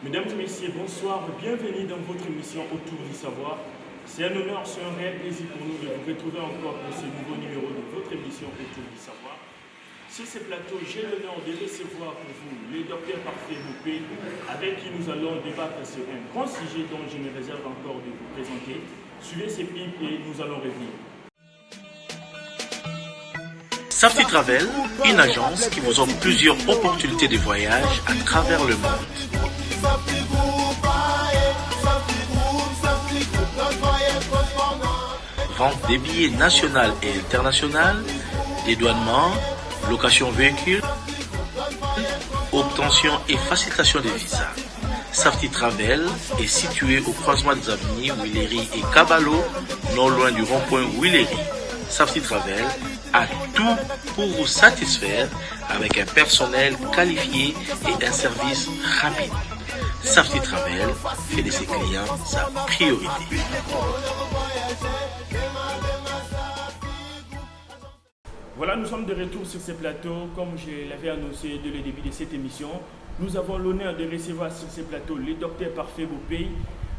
Mesdames et messieurs, bonsoir, bienvenue dans votre émission Autour du savoir. C'est un honneur, c'est un réel plaisir pour nous de vous retrouver encore pour ce nouveau numéro de votre émission Autour du savoir. Sur ce plateau, j'ai l'honneur de recevoir pour vous le docteur Parfait Boupé, avec qui nous allons débattre sur un grand sujet dont je me réserve encore de vous présenter. Suivez ces clips et nous allons revenir. Safety Travel, une agence qui vous offre plusieurs opportunités de voyage à travers le monde. Vente des billets nationaux et internationaux, dédouanement, location véhicule, obtention et facilitation des visas. Safety Travel est situé au croisement des avenues Willery et Caballo, non loin du rond-point Willery. Safety Travel a tout pour vous satisfaire avec un personnel qualifié et un service rapide. Safety Travel fait de ses clients sa priorité. Voilà, nous sommes de retour sur ce plateau. Comme je l'avais annoncé dès le début de cette émission, nous avons l'honneur de recevoir sur ce plateau le docteur Parfait Boupé,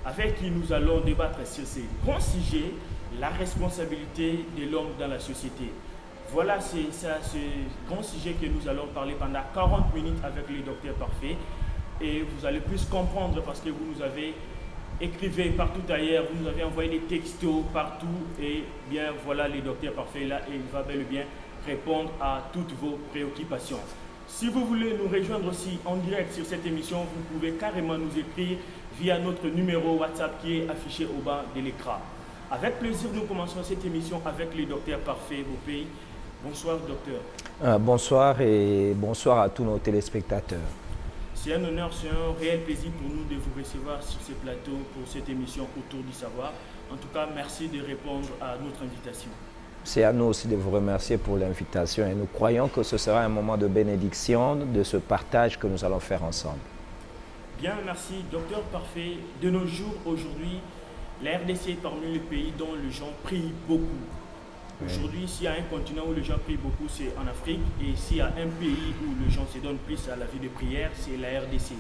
avec qui nous allons débattre sur ces grands sujets, la responsabilité de l'homme dans la société. Voilà, c'est ce grand sujet que nous allons parler pendant 40 minutes avec le docteur Parfait. Et vous allez plus comprendre parce que vous nous avez écrivé partout ailleurs, vous nous avez envoyé des textos partout. Et bien voilà, le docteur Parfait là, et il va bel et bien répondre à toutes vos préoccupations. Si vous voulez nous rejoindre aussi en direct sur cette émission, vous pouvez carrément nous écrire via notre numéro WhatsApp qui est affiché au bas de l'écran. Avec plaisir, nous commençons cette émission avec le docteur Parfait Boupé. Bonsoir, docteur. Bonsoir et bonsoir à tous nos téléspectateurs. C'est un honneur, c'est un réel plaisir pour nous de vous recevoir sur ce plateau pour cette émission Autour du savoir. En tout cas, merci de répondre à notre invitation. C'est à nous aussi de vous remercier pour l'invitation et nous croyons que ce sera un moment de bénédiction de ce partage que nous allons faire ensemble. Bien, merci. Docteur Parfait, de nos jours, aujourd'hui, la RDC est parmi les pays dont les gens prient beaucoup. Aujourd'hui, s'il y a un continent où les gens prient beaucoup, c'est en Afrique. Et s'il y a un pays où les gens se donnent plus à la vie de prière, c'est la RDC.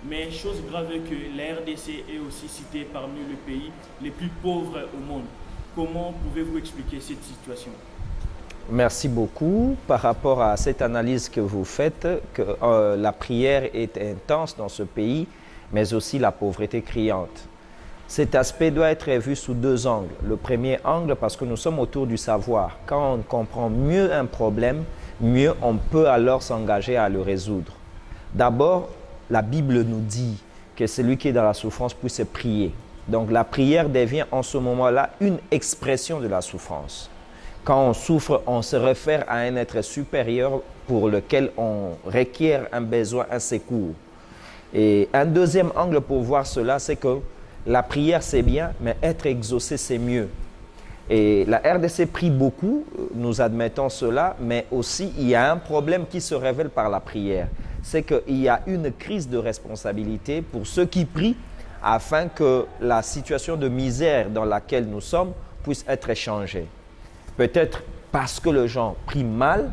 Mais chose grave est que la RDC est aussi citée parmi les pays les plus pauvres au monde. Comment pouvez-vous expliquer cette situation? Merci beaucoup. Par rapport à cette analyse que vous faites, que la prière est intense dans ce pays, mais aussi la pauvreté criante. Cet aspect doit être vu sous deux angles. Le premier angle, parce que nous sommes autour du savoir. Quand on comprend mieux un problème, mieux on peut alors s'engager à le résoudre. D'abord, la Bible nous dit que celui qui est dans la souffrance puisse prier. Donc la prière devient en ce moment-là une expression de la souffrance. Quand on souffre, on se réfère à un être supérieur pour lequel on requiert un besoin, un secours. Et un deuxième angle pour voir cela, c'est que la prière, c'est bien, mais être exaucé, c'est mieux. Et la RDC prie beaucoup, nous admettons cela, mais aussi il y a un problème qui se révèle par la prière. C'est qu'il y a une crise de responsabilité pour ceux qui prient afin que la situation de misère dans laquelle nous sommes puisse être changée. Peut-être parce que les gens prient mal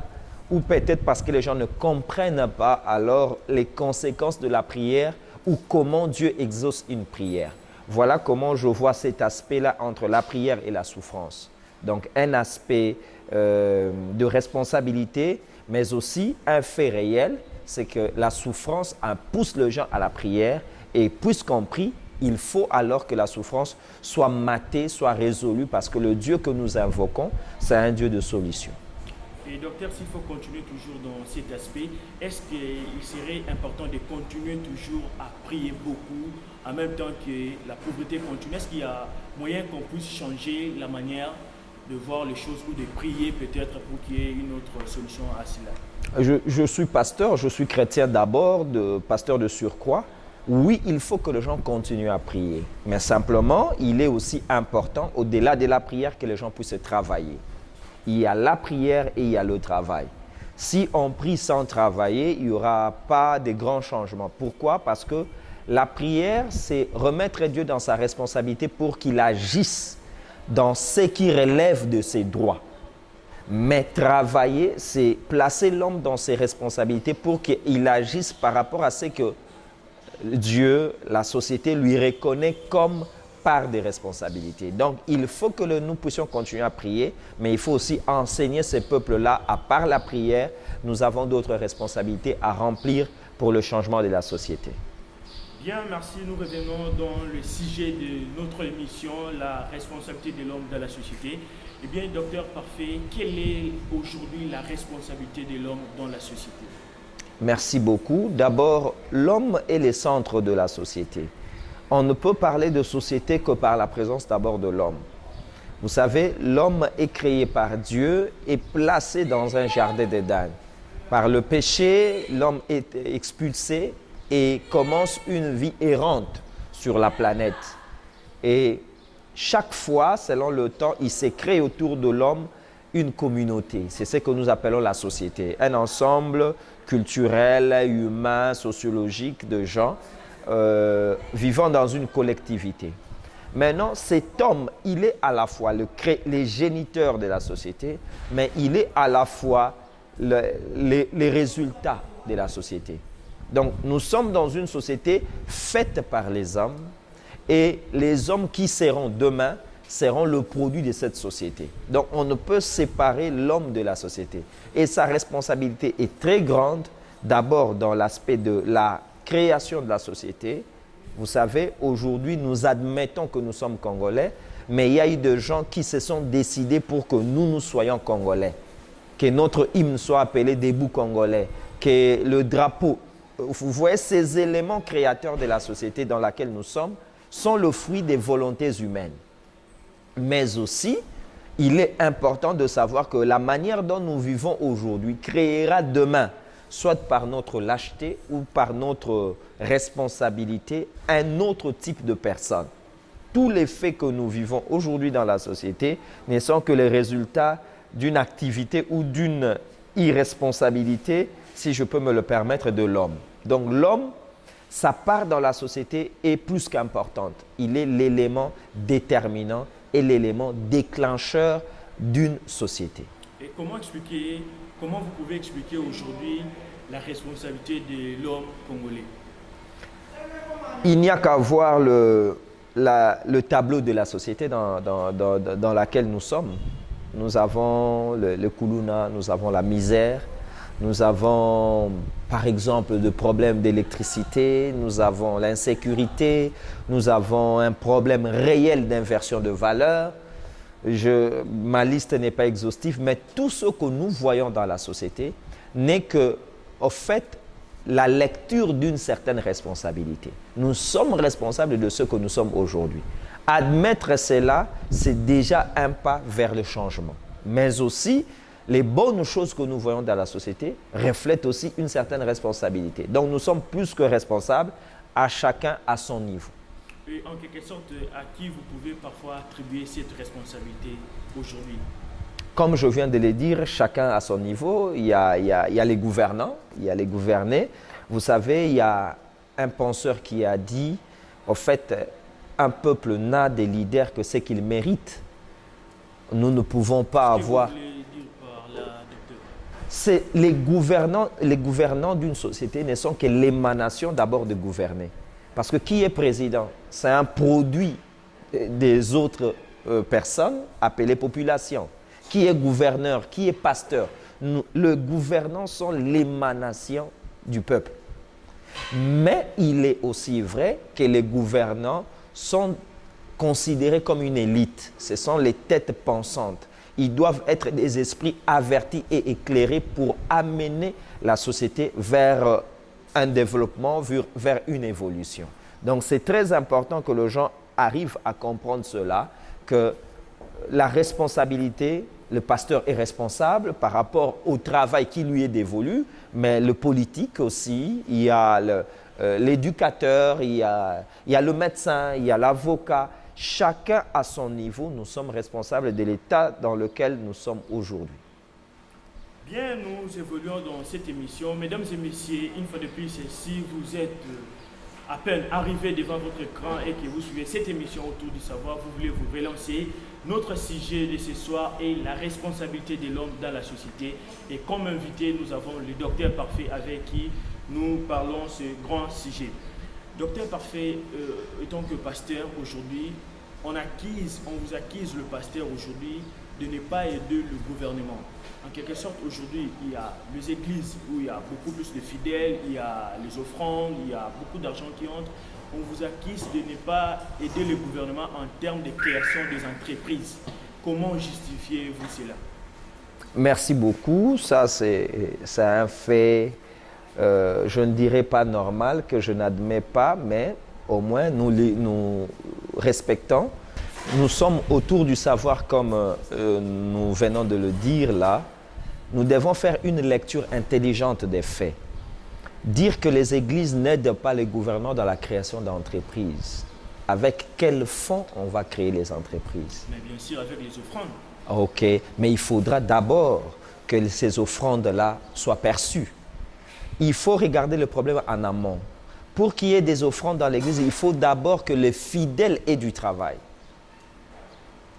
ou peut-être parce que les gens ne comprennent pas alors les conséquences de la prière ou comment Dieu exauce une prière. Voilà comment je vois cet aspect-là entre la prière et la souffrance. Donc un aspect de responsabilité, mais aussi un fait réel, c'est que la souffrance pousse les gens à la prière et puisqu'on prie, il faut alors que la souffrance soit matée, soit résolue parce que le Dieu que nous invoquons, c'est un Dieu de solution. Et docteur, s'il faut continuer toujours dans cet aspect, est-ce qu'il serait important de continuer toujours à prier beaucoup en même temps que la pauvreté continue? Est-ce qu'il y a moyen qu'on puisse changer la manière de voir les choses ou de prier peut-être pour qu'il y ait une autre solution à cela? Je suis pasteur, je suis chrétien d'abord, pasteur de surcroît. Oui, il faut que les gens continuent à prier, mais simplement, il est aussi important, au-delà de la prière, que les gens puissent travailler. Il y a la prière et il y a le travail. Si on prie sans travailler, il n'y aura pas de grands changements. Pourquoi? Parce que la prière, c'est remettre Dieu dans sa responsabilité pour qu'il agisse dans ce qui relève de ses droits. Mais travailler, c'est placer l'homme dans ses responsabilités pour qu'il agisse par rapport à ce que Dieu, la société lui reconnaît comme part des responsabilités. Donc, il faut que nous puissions continuer à prier, mais il faut aussi enseigner ces peuples-là, à part la prière, nous avons d'autres responsabilités à remplir pour le changement de la société. Bien, merci. Nous revenons dans le sujet de notre émission, la responsabilité de l'homme dans la société. Eh bien, docteur Parfait, quelle est aujourd'hui la responsabilité de l'homme dans la société? Merci beaucoup. D'abord, l'homme est le centre de la société. On ne peut parler de société que par la présence d'abord de l'homme. Vous savez, l'homme est créé par Dieu et placé dans un jardin d'Éden. Par le péché, l'homme est expulsé et commence une vie errante sur la planète. Et chaque fois, selon le temps, il s'est créé autour de l'homme une communauté. C'est ce que nous appelons la société. Un ensemble culturel, humain, sociologique de gens vivant dans une collectivité. Maintenant, cet homme, il est à la fois le géniteur de la société, mais il est à la fois les résultats de la société. Donc, nous sommes dans une société faite par les hommes et les hommes qui seront demain seront le produit de cette société. Donc, on ne peut séparer l'homme de la société. Et sa responsabilité est très grande, d'abord dans l'aspect de la création de la société. Vous savez, aujourd'hui, nous admettons que nous sommes Congolais, mais il y a eu des gens qui se sont décidés pour que nous soyons Congolais. Que notre hymne soit appelé Debout Congolais, que le drapeau, vous voyez, ces éléments créateurs de la société dans laquelle nous sommes sont le fruit des volontés humaines. Mais aussi, il est important de savoir que la manière dont nous vivons aujourd'hui créera demain, soit par notre lâcheté ou par notre responsabilité, un autre type de personne. Tous les faits que nous vivons aujourd'hui dans la société ne sont que les résultats d'une activité ou d'une irresponsabilité, si je peux me le permettre, de l'homme. Donc l'homme, sa part dans la société est plus qu'importante. Il est l'élément déterminant et l'élément déclencheur d'une société. Et comment vous pouvez expliquer aujourd'hui la responsabilité de l'homme congolais? Il n'y a qu'à voir le tableau de la société dans laquelle nous sommes. Nous avons le Kuluna, nous avons la misère, nous avons par exemple des problèmes d'électricité, nous avons l'insécurité, nous avons un problème réel d'inversion de valeur. Ma liste n'est pas exhaustive, mais tout ce que nous voyons dans la société n'est que, au fait, la lecture d'une certaine responsabilité. Nous sommes responsables de ce que nous sommes aujourd'hui. Admettre cela, c'est déjà un pas vers le changement. Mais aussi, les bonnes choses que nous voyons dans la société reflètent aussi une certaine responsabilité. Donc, nous sommes plus que responsables, à chacun à son niveau. Et en quelque sorte, à qui vous pouvez parfois attribuer cette responsabilité aujourd'hui? Comme je viens de le dire, chacun à son niveau. Il y a les gouvernants, il y a les gouvernés. Vous savez, il y a un penseur qui a dit, au fait, un peuple n'a des leaders que ce qu'il mérite. Nous ne pouvons pas avoir... C'est les gouvernants d'une société ne sont que l'émanation d'abord de gouverner. Parce que qui est président? C'est un produit des autres personnes appelées population. Qui est gouverneur? Qui est pasteur? Les gouvernants sont l'émanation du peuple. Mais il est aussi vrai que les gouvernants sont considérés comme une élite. Ce sont les têtes pensantes. Ils doivent être des esprits avertis et éclairés pour amener la société vers un développement, vers une évolution. Donc c'est très important que les gens arrivent à comprendre cela, que la responsabilité, le pasteur est responsable par rapport au travail qui lui est dévolu, mais le politique aussi, il y a l'éducateur, il y a le médecin, il y a l'avocat. Chacun à son niveau, nous sommes responsables de l'état dans lequel nous sommes aujourd'hui. Bien, nous évoluons dans cette émission. Mesdames et messieurs, une fois de plus, si vous êtes à peine arrivé devant votre écran et que vous suivez cette émission autour du savoir, vous voulez vous relancer. Notre sujet de ce soir est la responsabilité de l'homme dans la société. Et comme invité, nous avons le docteur Parfait avec qui nous parlons ce grand sujet. Docteur Parfait, étant que pasteur aujourd'hui, on vous acquise le pasteur aujourd'hui de ne pas aider le gouvernement. En quelque sorte, aujourd'hui, il y a les églises où il y a beaucoup plus de fidèles, il y a les offrandes, il y a beaucoup d'argent qui entre. On vous acquise de ne pas aider le gouvernement en termes de création des entreprises. Comment justifiez-vous cela? Merci beaucoup. Ça, c'est un fait, je ne dirais pas normal, que je n'admets pas, mais au moins nous respectons. Nous sommes autour du savoir comme nous venons de le dire là. Nous devons faire une lecture intelligente des faits. Dire que les églises n'aident pas les gouvernants dans la création d'entreprises. Avec quels fonds on va créer les entreprises? Mais bien sûr, avec les offrandes. Ok, mais il faudra d'abord que ces offrandes-là soient perçues. Il faut regarder le problème en amont. Pour qu'il y ait des offrandes dans l'église, il faut d'abord que les fidèles aient du travail.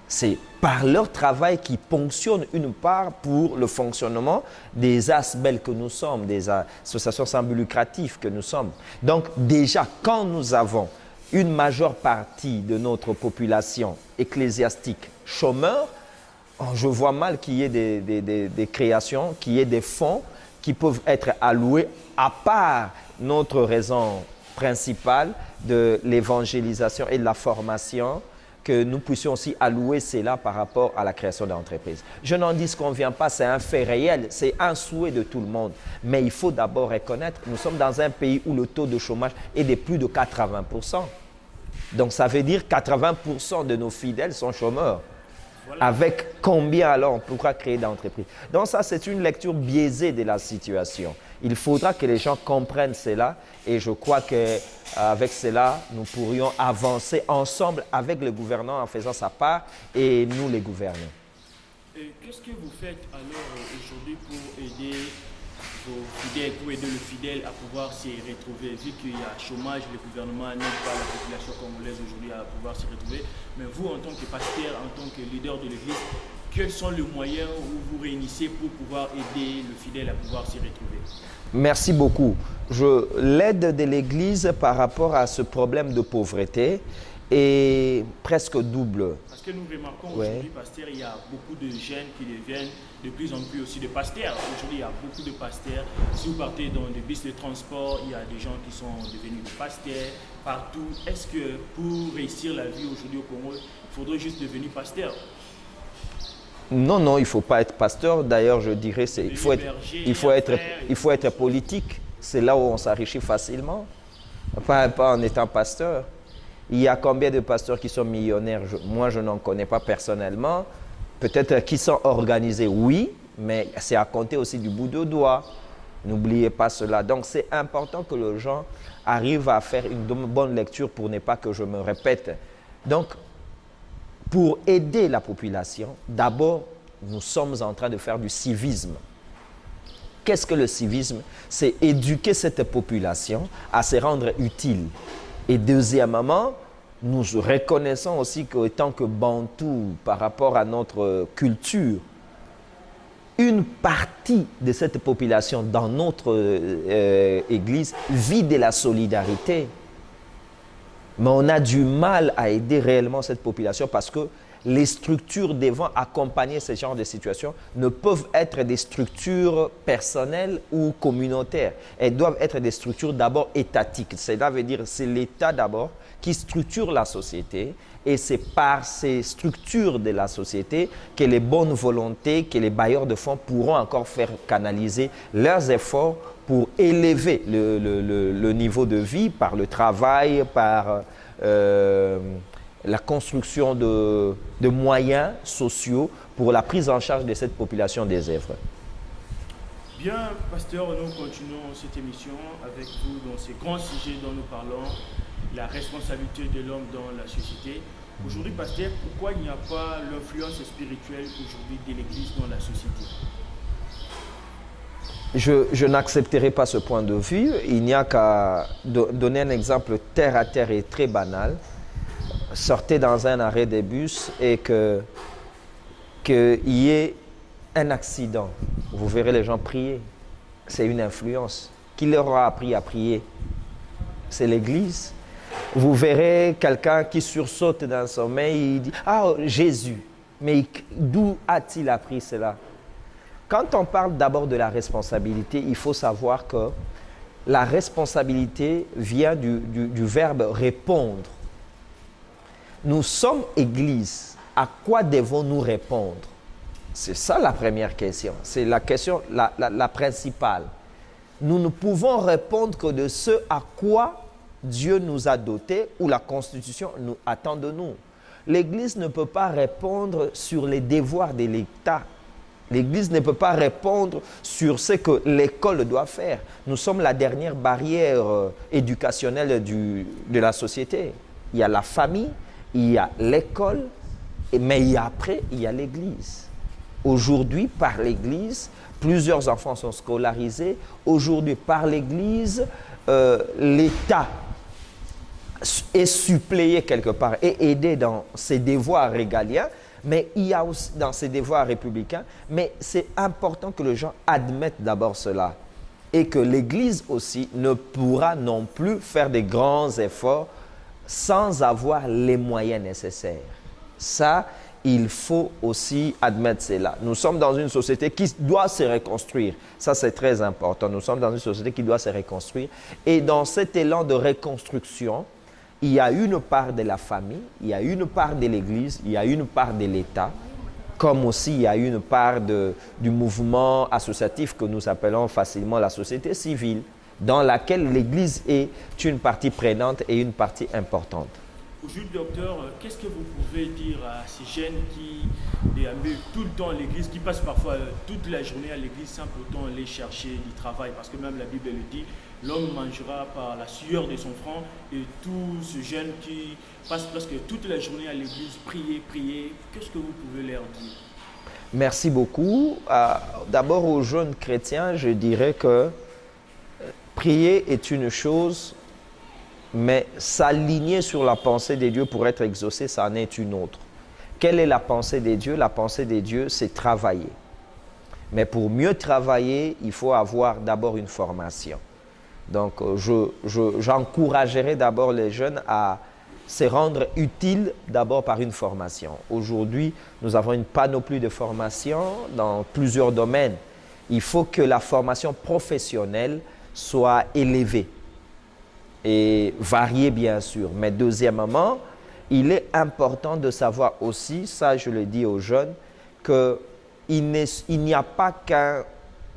C'est par leur travail qu'ils ponctionnent une part pour le fonctionnement des ASBEL que nous sommes, des associations sans but lucratif que nous sommes. Donc déjà, quand nous avons une majeure partie de notre population ecclésiastique chômeur, je vois mal qu'il y ait des créations, qu'il y ait des fonds qui peuvent être alloués à part notre raison principale de l'évangélisation et de la formation, que nous puissions aussi allouer cela par rapport à la création d'entreprises. Je n'en dis qu'on ne vient pas, c'est un fait réel, c'est un souhait de tout le monde. Mais il faut d'abord reconnaître, nous sommes dans un pays où le taux de chômage est de plus de 80%. Donc ça veut dire que 80% de nos fidèles sont chômeurs. Voilà. Avec combien alors on pourra créer d'entreprises? Donc ça, c'est une lecture biaisée de la situation. Il faudra que les gens comprennent cela et je crois qu'avec cela, nous pourrions avancer ensemble avec le gouvernement en faisant sa part et nous les gouvernants. Qu'est-ce que vous faites alors aujourd'hui pour aider vos fidèles, pour aider le fidèle à pouvoir s'y retrouver? Vu qu'il y a chômage, le gouvernement n'aide pas la population congolaise aujourd'hui à pouvoir s'y retrouver. Mais vous, en tant que pasteur, en tant que leader de l'Église, quels sont les moyens où vous réunissez pour pouvoir aider le fidèle à pouvoir s'y retrouver? Merci beaucoup. L'aide de l'Église par rapport à ce problème de pauvreté est presque double. Parce que nous remarquons aujourd'hui, pasteur, il y a beaucoup de jeunes qui deviennent de plus en plus aussi de pasteurs. Aujourd'hui, il y a beaucoup de pasteurs. Si vous partez dans des bus de transport, il y a des gens qui sont devenus des pasteurs partout. Est-ce que pour réussir la vie aujourd'hui au Congo, il faudrait juste devenir pasteur? Non, il ne faut pas être pasteur. D'ailleurs, je dirais il faut être politique. C'est là où on s'enrichit facilement. Pas en étant pasteur. Il y a combien de pasteurs qui sont millionnaires? Moi, je n'en connais pas personnellement. Peut-être qui sont organisés, oui, mais c'est à compter aussi du bout de doigt. N'oubliez pas cela. Donc, c'est important que les gens arrivent à faire une bonne lecture pour ne pas que je me répète. Donc, pour aider la population, d'abord, nous sommes en train de faire du civisme. Qu'est-ce que le civisme? C'est éduquer cette population à se rendre utile. Et deuxièmement, nous reconnaissons aussi qu'étant que Bantou, par rapport à notre culture, une partie de cette population dans notre église vit de la solidarité. Mais on a du mal à aider réellement cette population parce que les structures devant accompagner ce genre de situation ne peuvent être des structures personnelles ou communautaires. Elles doivent être des structures d'abord étatiques. Cela veut dire que c'est l'État d'abord qui structure la société et c'est par ces structures de la société que les bonnes volontés, que les bailleurs de fonds pourront encore faire canaliser leurs efforts pour élever le niveau de vie par le travail, par la construction de moyens sociaux pour la prise en charge de cette population désœuvrée. Bien, pasteur, nous continuons cette émission avec vous dans ces grands sujets dont nous parlons, la responsabilité de l'homme dans la société. Aujourd'hui, pasteur, pourquoi il n'y a pas l'influence spirituelle aujourd'hui de l'Église dans la société? Je n'accepterai pas ce point de vue. Il n'y a qu'à donner un exemple terre à terre et très banal. Sortez dans un arrêt de bus et qu'il y ait un accident. Vous verrez les gens prier. C'est une influence. Qui leur a appris à prier? c'est l'Église. Vous verrez quelqu'un qui sursaute d'un sommeil, il dit « Ah, Jésus !» Mais d'où a-t-il appris cela? Quand on parle d'abord de la responsabilité, il faut savoir que la responsabilité vient du verbe répondre. Nous sommes Église. À quoi devons-nous répondre? C'est ça la première question. C'est la question la principale. Nous ne pouvons répondre que de ce à quoi Dieu nous a dotés ou la Constitution nous attend de nous. L'Église ne peut pas répondre sur les devoirs de l'État. L'Église ne peut pas répondre sur ce que l'école doit faire. Nous sommes la dernière barrière éducationnelle de la société. Il y a la famille, il y a l'école, mais après, il y a l'Église. Aujourd'hui, par l'Église, plusieurs enfants sont scolarisés. Aujourd'hui, par l'Église, l'État est suppléé quelque part et aidé dans ses devoirs régaliens, mais il y a aussi dans ses devoirs républicains. Mais c'est important que les gens admettent d'abord cela et que l'Église aussi ne pourra non plus faire des grands efforts sans avoir les moyens nécessaires. Ça, il faut aussi admettre cela. Nous sommes dans une société qui doit se reconstruire. Ça, c'est très important. Nous sommes dans une société qui doit se reconstruire. Et dans cet élan de reconstruction, il y a une part de la famille, il y a une part de l'Église, il y a une part de l'État, comme aussi il y a une part du mouvement associatif que nous appelons facilement la société civile, dans laquelle l'Église est une partie prenante et une partie importante. Aujourd'hui, docteur, qu'est-ce que vous pouvez dire à ces jeunes qui déambulent tout le temps à l'église, qui passent parfois toute la journée à l'église sans pourtant aller chercher du travail? Parce que même la Bible le dit, l'homme mangera par la sueur de son front. Et tous ces jeunes qui passent presque toute la journée à l'église, prier, qu'est-ce que vous pouvez leur dire? Merci beaucoup. D'abord aux jeunes chrétiens, je dirais que prier est une chose, mais s'aligner sur la pensée de Dieu pour être exaucé, ça en est une autre. Quelle est la pensée de Dieu? La pensée de Dieu, c'est travailler. Mais pour mieux travailler, il faut avoir d'abord une formation. Donc, j'encouragerai d'abord les jeunes à se rendre utiles d'abord par une formation. Aujourd'hui, nous avons une panoplie de formations dans plusieurs domaines. Il faut que la formation professionnelle soit élevée et variée, bien sûr. Mais deuxièmement, il est important de savoir aussi, ça je le dis aux jeunes, qu'il n'y a pas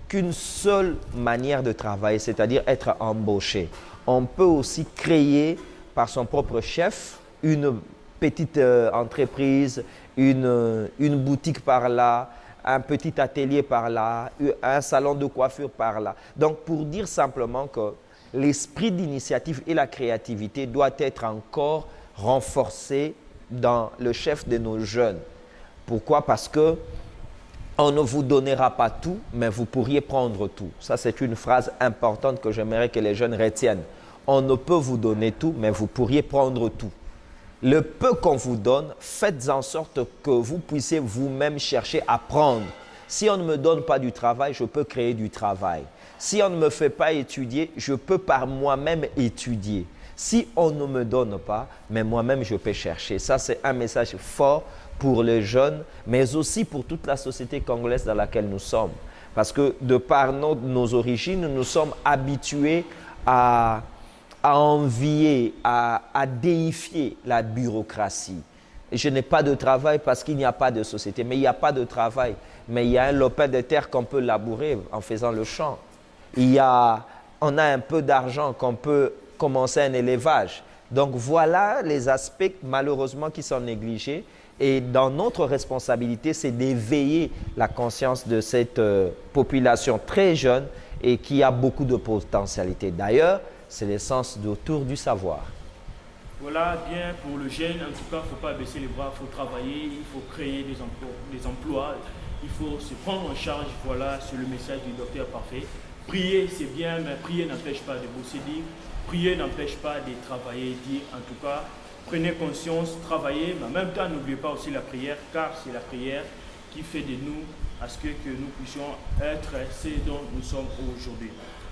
qu'une seule manière de travailler, c'est-à-dire être embauché. On peut aussi créer par son propre chef une petite entreprise, une boutique par là, un petit atelier par là, un salon de coiffure par là. Donc, pour dire simplement que l'esprit d'initiative et la créativité doivent être encore renforcés dans le chef de nos jeunes. Pourquoi? Parce que on ne vous donnera pas tout, mais vous pourriez prendre tout. Ça, c'est une phrase importante que j'aimerais que les jeunes retiennent. On ne peut vous donner tout, mais vous pourriez prendre tout. Le peu qu'on vous donne, faites en sorte que vous puissiez vous-même chercher à prendre. Si on ne me donne pas du travail, je peux créer du travail. Si on ne me fait pas étudier, je peux par moi-même étudier. Si on ne me donne pas, mais moi-même je peux chercher. Ça, c'est un message fort pour les jeunes, mais aussi pour toute la société congolaise dans laquelle nous sommes. Parce que de par nos origines, nous sommes habitués à envier, à déifier la bureaucratie. Je n'ai pas de travail parce qu'il n'y a pas de société. Mais il n'y a pas de travail. Mais il y a un lopin de terre qu'on peut labourer en faisant le champ. On a un peu d'argent qu'on peut commencer un élevage. Donc voilà les aspects malheureusement qui sont négligés. Et dans notre responsabilité, c'est d'éveiller la conscience de cette population très jeune et qui a beaucoup de potentialité. D'ailleurs, c'est l'essence autour du savoir. Voilà, bien pour le jeune, en tout cas, il ne faut pas baisser les bras, il faut travailler, il faut créer des emplois, il faut se prendre en charge. Voilà, c'est le message du docteur Parfait. Prier, c'est bien, mais prier n'empêche pas de bosser, dire. Prier n'empêche pas de travailler, dire. En tout cas, prenez conscience, travaillez, mais en même temps, n'oubliez pas aussi la prière, car c'est la prière qui fait de nous à ce que nous puissions être ce dont nous sommes aujourd'hui.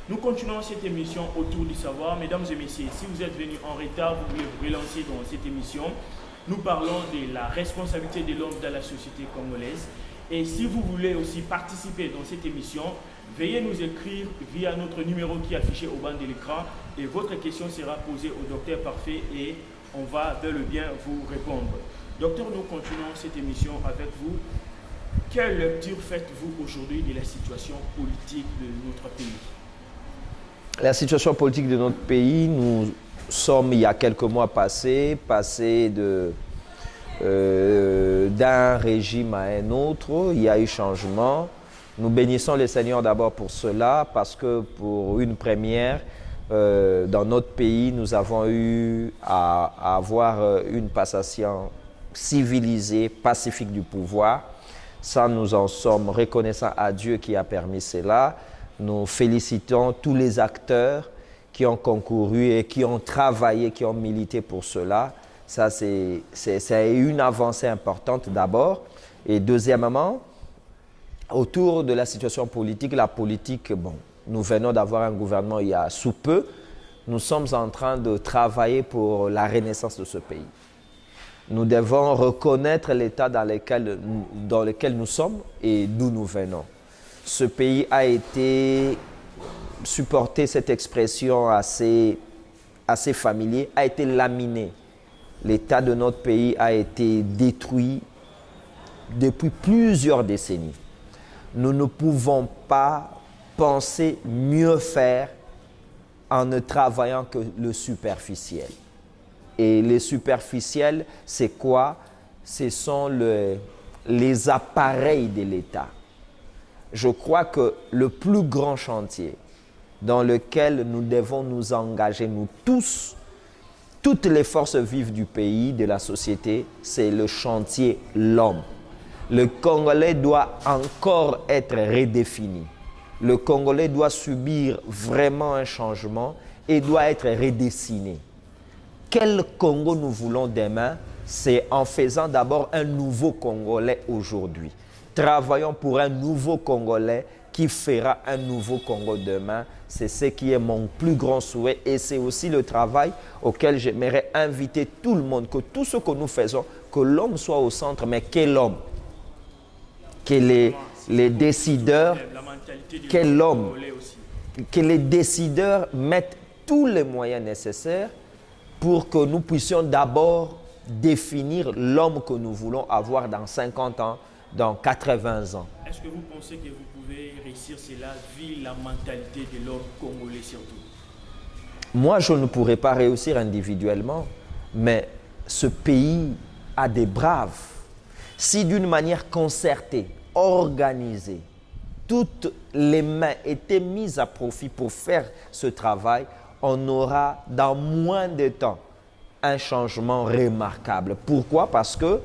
Nous continuons cette émission autour du savoir. Mesdames et messieurs, si vous êtes venus en retard, vous voulez vous relancer dans cette émission. Nous parlons de la responsabilité de l'homme dans la société congolaise. Et si vous voulez aussi participer dans cette émission, veuillez nous écrire via notre numéro qui est affiché au bas de l'écran et votre question sera posée au docteur Parfait et on va bel et bien vous répondre. Docteur, nous continuons cette émission avec vous. Quelle lecture faites-vous aujourd'hui de la situation politique de notre pays? La situation politique de notre pays, nous sommes il y a quelques mois passés d'un régime à un autre, il y a eu changement. Nous bénissons le Seigneur d'abord pour cela, parce que pour une première, dans notre pays, nous avons eu à avoir une passation civilisée, pacifique du pouvoir. Ça, nous en sommes reconnaissants à Dieu qui a permis cela. Nous félicitons tous les acteurs qui ont concouru et qui ont travaillé, qui ont milité pour cela. Ça, c'est une avancée importante d'abord. Et deuxièmement, autour de la situation politique, la politique, bon, nous venons d'avoir un gouvernement il y a sous peu. Nous sommes en train de travailler pour la renaissance de ce pays. Nous devons reconnaître l'état dans lequel nous sommes et d'où nous venons. Ce pays a été, supporter cette expression assez familier, a été laminé. L'état de notre pays a été détruit depuis plusieurs décennies. Nous ne pouvons pas penser mieux faire en ne travaillant que le superficiel. Et les superficiels, c'est quoi? Ce sont les appareils de l'État. Je crois que le plus grand chantier dans lequel nous devons nous engager, nous tous, toutes les forces vives du pays, de la société, c'est le chantier l'homme. Le Congolais doit encore être redéfini. Le Congolais doit subir vraiment un changement et doit être redessiné. Quel Congo nous voulons demain? C'est en faisant d'abord un nouveau Congolais aujourd'hui. Travaillons pour un nouveau Congolais qui fera un nouveau Congo demain. C'est ce qui est mon plus grand souhait et c'est aussi le travail auquel j'aimerais inviter tout le monde, que tout ce que nous faisons, que l'homme soit au centre, mais quel homme? Que les décideurs, quel homme? Que les décideurs mettent tous les moyens nécessaires pour que nous puissions d'abord définir l'homme que nous voulons avoir dans 50 ans, dans 80 ans. Est-ce que vous pensez que vous pouvez réussir cela vu la mentalité de l'homme congolais surtout? Moi, je ne pourrais pas réussir individuellement, mais ce pays a des braves. Si d'une manière concertée, organisée, toutes les mains étaient mises à profit pour faire ce travail, on aura dans moins de temps un changement remarquable. Pourquoi? Parce que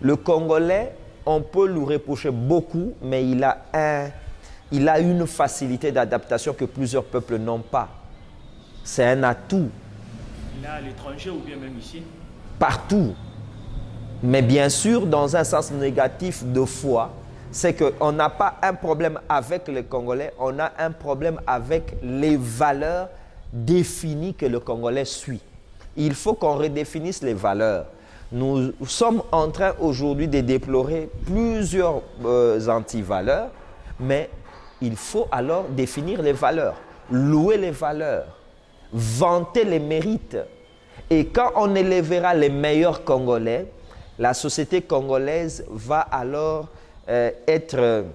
le Congolais, on peut lui reprocher beaucoup, mais il a une facilité d'adaptation que plusieurs peuples n'ont pas. C'est un atout. Il a à l'étranger ou bien même ici? Partout. Mais bien sûr, dans un sens négatif de foi, c'est qu'on n'a pas un problème avec les Congolais, on a un problème avec les valeurs définies que le Congolais suit. Il faut qu'on redéfinisse les valeurs. Nous sommes en train aujourd'hui de déplorer plusieurs antivaleurs, mais il faut alors définir les valeurs, louer les valeurs, vanter les mérites. Et quand on élèvera les meilleurs Congolais, la société congolaise va alors être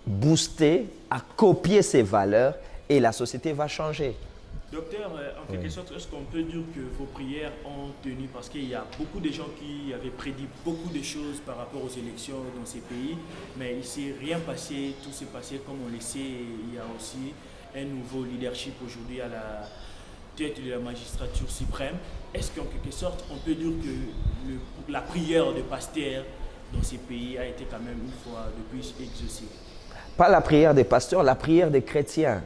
boostée à copier ces valeurs et la société va changer. Docteur, en quelque sorte, est-ce qu'on peut dire que vos prières ont tenu? Parce qu'il y a beaucoup de gens qui avaient prédit beaucoup de choses par rapport aux élections dans ces pays, mais il ne s'est rien passé, tout s'est passé comme on le sait. Il y a aussi un nouveau leadership aujourd'hui à la tête de la magistrature suprême. Est-ce qu'en quelque sorte, on peut dire que la prière de pasteurs dans ces pays a été quand même une fois de plus exaucée? Pas la prière des pasteurs, la prière des chrétiens.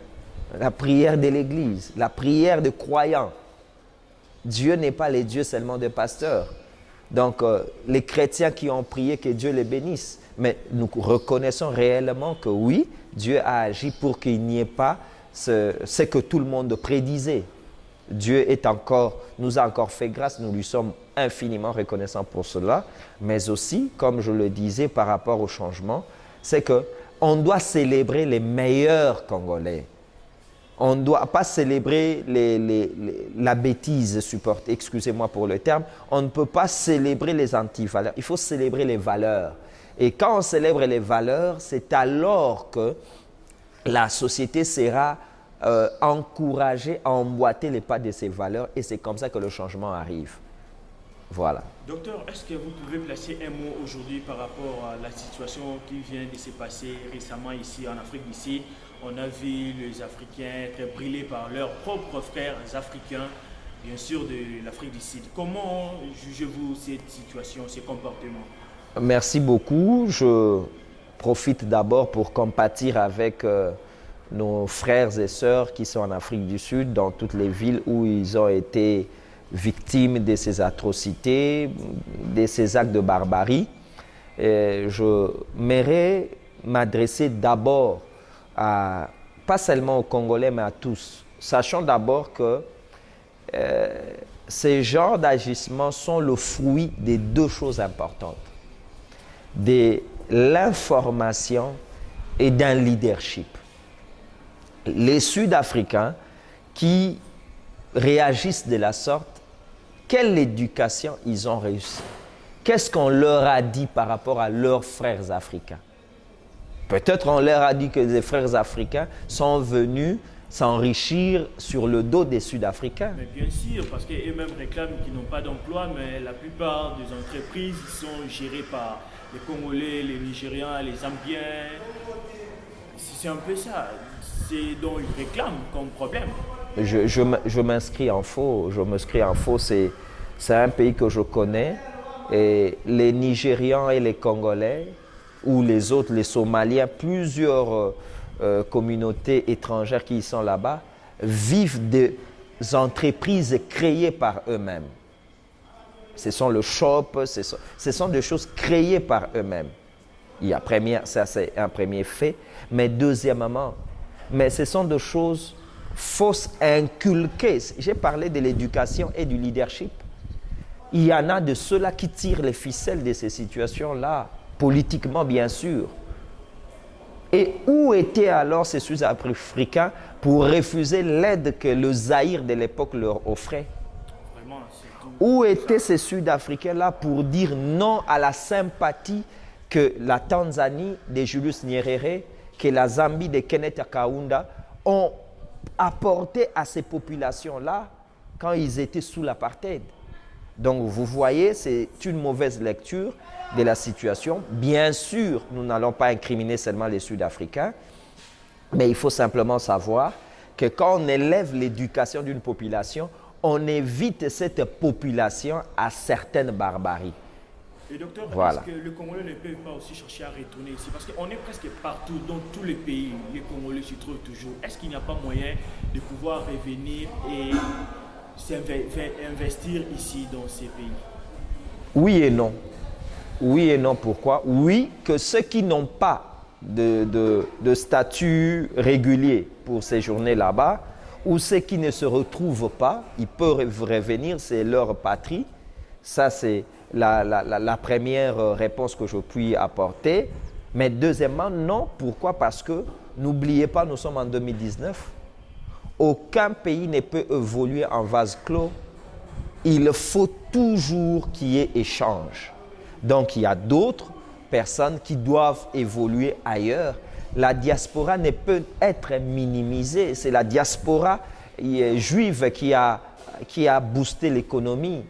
La prière de l'Église, la prière des croyants. Dieu n'est pas le Dieu seulement des pasteurs. Donc, les chrétiens qui ont prié, que Dieu les bénisse. Mais nous reconnaissons réellement que oui, Dieu a agi pour qu'il n'y ait pas ce que tout le monde prédisait. Dieu nous a encore fait grâce, nous lui sommes infiniment reconnaissants pour cela, mais aussi, comme je le disais par rapport au changement, c'est qu'on doit célébrer les meilleurs Congolais. On ne doit pas célébrer la bêtise, excusez-moi pour le terme, on ne peut pas célébrer les antivaleurs, il faut célébrer les valeurs. Et quand on célèbre les valeurs, c'est alors que la société sera encouragée à emboîter les pas de ces valeurs et c'est comme ça que le changement arrive. Voilà. Docteur, est-ce que vous pouvez placer un mot aujourd'hui par rapport à la situation qui vient de se passer récemment ici en Afrique d'ici? On a vu les Africains être brûlés par leurs propres frères africains, bien sûr de l'Afrique du Sud. Comment jugez-vous cette situation, ces comportements? Merci beaucoup. Je profite d'abord pour compatir avec nos frères et sœurs qui sont en Afrique du Sud, dans toutes les villes où ils ont été victimes de ces atrocités, de ces actes de barbarie. Et je m'aimerais m'adresser d'abord pas seulement aux Congolais, mais à tous. Sachant d'abord que ces genres d'agissements sont le fruit de deux choses importantes, de l'information et d'un leadership. Les Sud-Africains qui réagissent de la sorte, quelle éducation ils ont réussi? Qu'est-ce qu'on leur a dit par rapport à leurs frères africains? Peut-être on leur a dit que les frères africains sont venus s'enrichir sur le dos des Sud-Africains. Mais bien sûr, parce qu'eux-mêmes réclament qu'ils n'ont pas d'emploi, mais la plupart des entreprises sont gérées par les Congolais, les Nigérians, les Zambiens. C'est un peu ça. C'est dont ils réclament comme problème. Je m'inscris en faux. C'est un pays que je connais. Et les Nigérians et les Congolais, ou les autres, les Somaliens, plusieurs communautés étrangères qui sont là-bas, vivent des entreprises créées par eux-mêmes. Ce sont le shop, ce sont des choses créées par eux-mêmes. Ça, c'est un premier fait. Mais deuxièmement, ce sont des choses fausses inculquées. J'ai parlé de l'éducation et du leadership. Il y en a de ceux-là qui tirent les ficelles de ces situations-là, politiquement bien sûr. Et où étaient alors ces Sud-Africains pour refuser l'aide que le Zaïre de l'époque leur offrait? Vraiment, où étaient ces Sud-Africains-là pour dire non à la sympathie que la Tanzanie de Julius Nyerere, que la Zambie de Kenneth Kaunda ont apporté à ces populations-là quand ils étaient sous l'apartheid? Donc vous voyez, c'est une mauvaise lecture de la situation. Bien sûr, nous n'allons pas incriminer seulement les Sud-Africains, mais il faut simplement savoir que quand on élève l'éducation d'une population, on évite cette population à certaines barbaries. Et docteur, voilà. Est-ce que les Congolais ne peuvent pas aussi chercher à retourner ici? Parce qu'on est presque partout, dans tous les pays, les Congolais se trouvent toujours. Est-ce qu'il n'y a pas moyen de pouvoir revenir et investir ici dans ces pays? Oui et non. Oui et non, pourquoi? Oui, que ceux qui n'ont pas de statut régulier pour séjourner là-bas, ou ceux qui ne se retrouvent pas, ils peuvent revenir, c'est leur patrie. Ça, c'est la première réponse que je puis apporter. Mais deuxièmement, non. Pourquoi? Parce que, n'oubliez pas, nous sommes en 2019. Aucun pays ne peut évoluer en vase clos. Il faut toujours qu'il y ait échange. Donc, il y a d'autres personnes qui doivent évoluer ailleurs. La diaspora ne peut être minimisée. C'est la diaspora juive qui a boosté l'économie.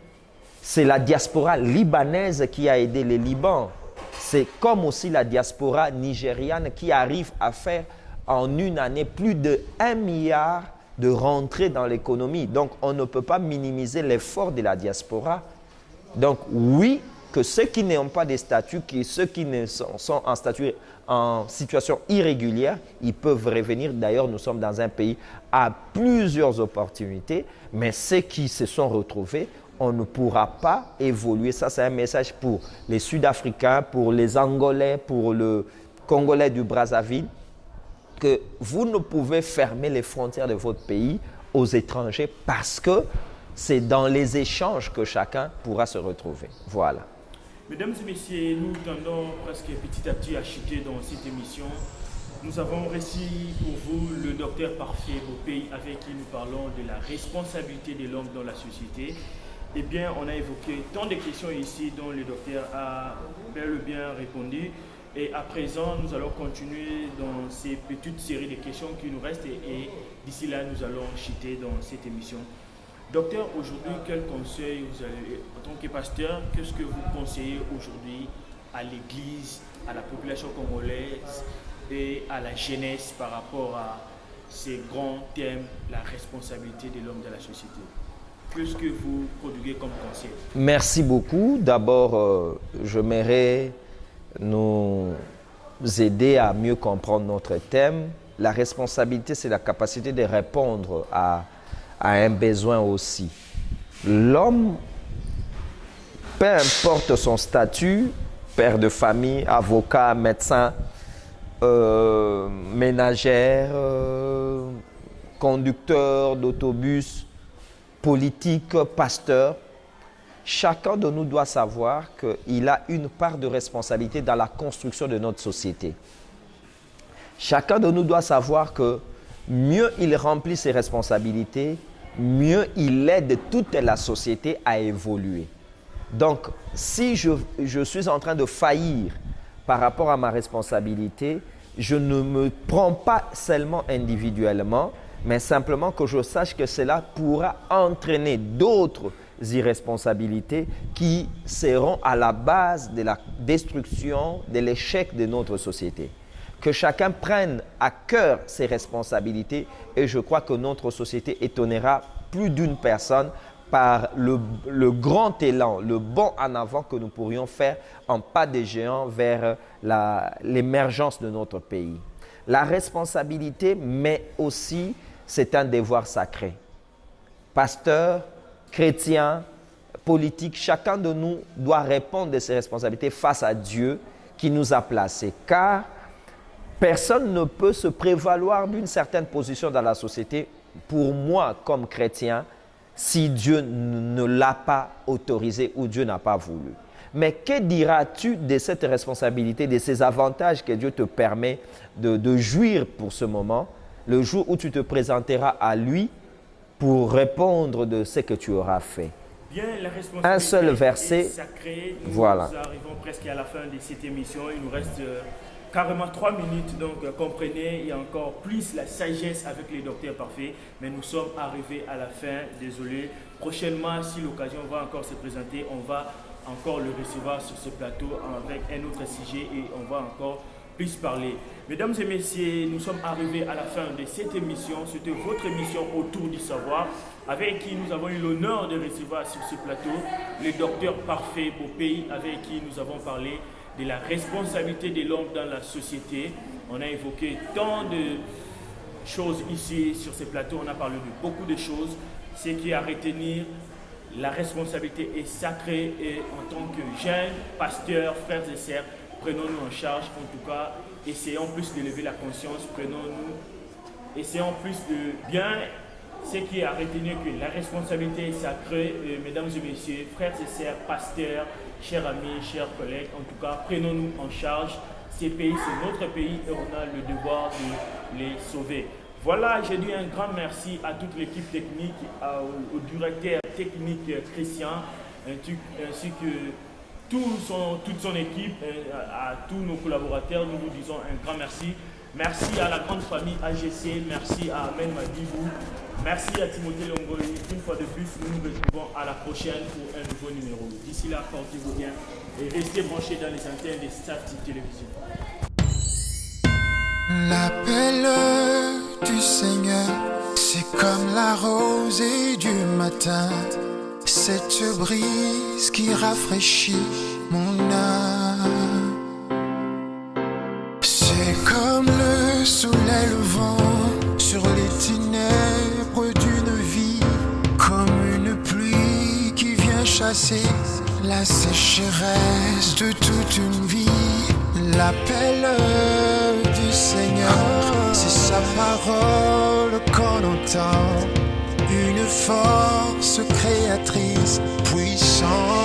C'est la diaspora libanaise qui a aidé le Liban. C'est comme aussi la diaspora nigériane qui arrive à faire en une année plus de 1 milliard de rentrées dans l'économie. Donc, on ne peut pas minimiser l'effort de la diaspora. Donc, oui, que ceux qui n'ont pas de statut, ceux qui sont en situation irrégulière, ils peuvent revenir. D'ailleurs, nous sommes dans un pays à plusieurs opportunités, mais ceux qui se sont retrouvés, on ne pourra pas évoluer. Ça, c'est un message pour les Sud-Africains, pour les Angolais, pour le Congolais du Brazzaville. que vous ne pouvez fermer les frontières de votre pays aux étrangers parce que c'est dans les échanges que chacun pourra se retrouver. Voilà. Mesdames et messieurs, nous tendons presque petit à petit à chuter dans cette émission. Nous avons reçu pour vous le docteur Parfait Bopey avec qui nous parlons de la responsabilité de l'homme dans la société. Eh bien, on a évoqué tant de questions ici dont le docteur a bel et bien répondu. Et à présent, nous allons continuer dans ces petites séries de questions qui nous restent et d'ici là, nous allons chuter dans cette émission. Docteur, aujourd'hui, quel conseil vous avez, en tant que pasteur, qu'est-ce que vous conseillez aujourd'hui à l'Église, à la population congolaise et à la jeunesse par rapport à ces grands thèmes, la responsabilité de l'homme dans la société? Qu'est-ce que vous prodiguez comme conseil? Merci beaucoup. D'abord, j'aimerais nous aider à mieux comprendre notre thème. La responsabilité, c'est la capacité de répondre à un besoin aussi. L'homme, peu importe son statut, père de famille, avocat, médecin, ménagère, conducteur d'autobus, politique, pasteur, chacun de nous doit savoir qu'il a une part de responsabilité dans la construction de notre société. Chacun de nous doit savoir que mieux il remplit ses responsabilités, mieux il aide toute la société à évoluer. Donc, si je suis en train de faillir par rapport à ma responsabilité, je ne me prends pas seulement individuellement, mais simplement que je sache que cela pourra entraîner d'autres irresponsabilités qui seront à la base de la destruction, de l'échec de notre société. Que chacun prenne à cœur ses responsabilités et je crois que notre société étonnera plus d'une personne par le grand élan, le bond en avant que nous pourrions faire en pas de géant vers l'émergence de notre pays. La responsabilité, mais aussi c'est un devoir sacré. Pasteur, chrétien, politique, chacun de nous doit répondre de ses responsabilités face à Dieu qui nous a placés. Car personne ne peut se prévaloir d'une certaine position dans la société, pour moi comme chrétien, si Dieu ne l'a pas autorisé ou Dieu n'a pas voulu. Mais que diras-tu de cette responsabilité, de ces avantages que Dieu te permet de jouir pour ce moment, le jour où tu te présenteras à lui pour répondre de ce que tu auras fait? Bien, la responsabilité un seul verset, est sacrée. Nous voilà. arrivons presque à la fin de cette émission. Il nous reste carrément 3 minutes. Donc, comprenez, il y a encore plus la sagesse avec les docteurs parfaits. Mais nous sommes arrivés à la fin. Désolé. Prochainement, si l'occasion va encore se présenter, on va encore le recevoir sur ce plateau avec un autre sujet et on va encore plus parler. Mesdames et messieurs, nous sommes arrivés à la fin de cette émission. C'était votre émission Autour du savoir, avec qui nous avons eu l'honneur de recevoir sur ce plateau le docteur Parfait Bopey, avec qui nous avons parlé de la responsabilité de l'homme dans la société. On a évoqué tant de choses ici sur ce plateau, on a parlé de beaucoup de choses. Ce qui est à retenir, la responsabilité est sacrée et en tant que jeunes, pasteurs, frères et sœurs, prenons-nous en charge, en tout cas, essayons plus d'élever la conscience, essayons plus de bien, ce qui est à retenir que la responsabilité est sacrée, mesdames et messieurs, frères et sœurs, pasteurs, chers amis, chers collègues, en tout cas, prenons-nous en charge, ces pays, c'est notre pays et on a le devoir de les sauver. Voilà, j'ai dit un grand merci à toute l'équipe technique, au directeur technique Christian, ainsi que toute son équipe, à tous nos collaborateurs, nous vous disons un grand merci. Merci à la grande famille AGC, merci à Amen Madibou, merci à Timothée Longoli. Une fois de plus, nous nous retrouvons à la prochaine pour un nouveau numéro. D'ici là, portez-vous bien et restez branchés dans les antennes des Safety Télévision. L'appel du Seigneur, c'est comme la rosée du matin, cette brise qui rafraîchit mon âme. C'est comme le soleil levant sur les ténèbres d'une vie, comme une pluie qui vient chasser la sécheresse de toute une vie. L'appel du Seigneur, c'est paroles qu'on entend, une force créatrice puissante.